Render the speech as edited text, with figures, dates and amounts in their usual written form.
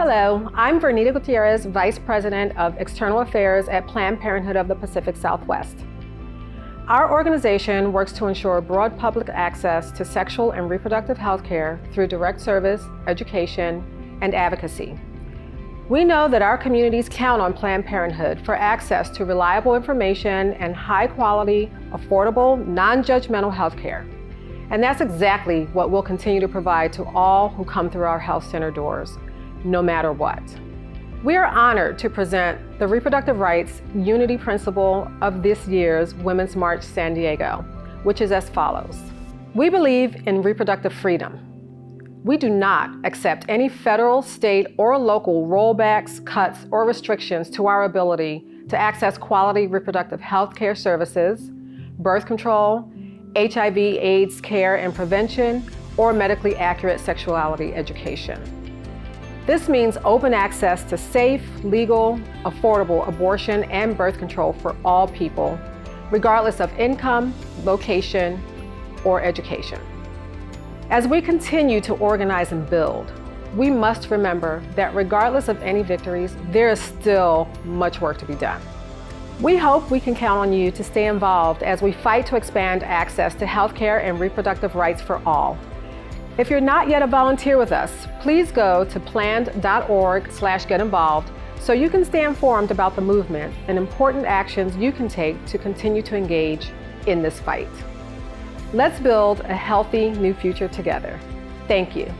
Hello, I'm Vernita Gutierrez, Vice President of External Affairs at Planned Parenthood of the Pacific Southwest. Our organization works to ensure broad public access to sexual and reproductive health care through direct service, education, and advocacy. We know that our communities count on Planned Parenthood for access to reliable information and high-quality, affordable, non-judgmental health care. And that's exactly what we'll continue to provide to all who come through our health center doors, no matter what. We are honored to present the Reproductive Rights Unity Principle of this year's Women's March San Diego, which is as follows. We believe in reproductive freedom. We do not accept any federal, state, or local rollbacks, cuts, or restrictions to our ability to access quality reproductive health care services, birth control, HIV/AIDS care and prevention, or medically accurate sexuality education. This means open access to safe, legal, affordable abortion and birth control for all people, regardless of income, location, or education. As we continue to organize and build, we must remember that regardless of any victories, there is still much work to be done. We hope we can count on you to stay involved as we fight to expand access to healthcare and reproductive rights for all. If you're not yet a volunteer with us, please go to planned.org/get-involved so you can stay informed about the movement and important actions you can take to continue to engage in this fight. Let's build a healthy new future together. Thank you.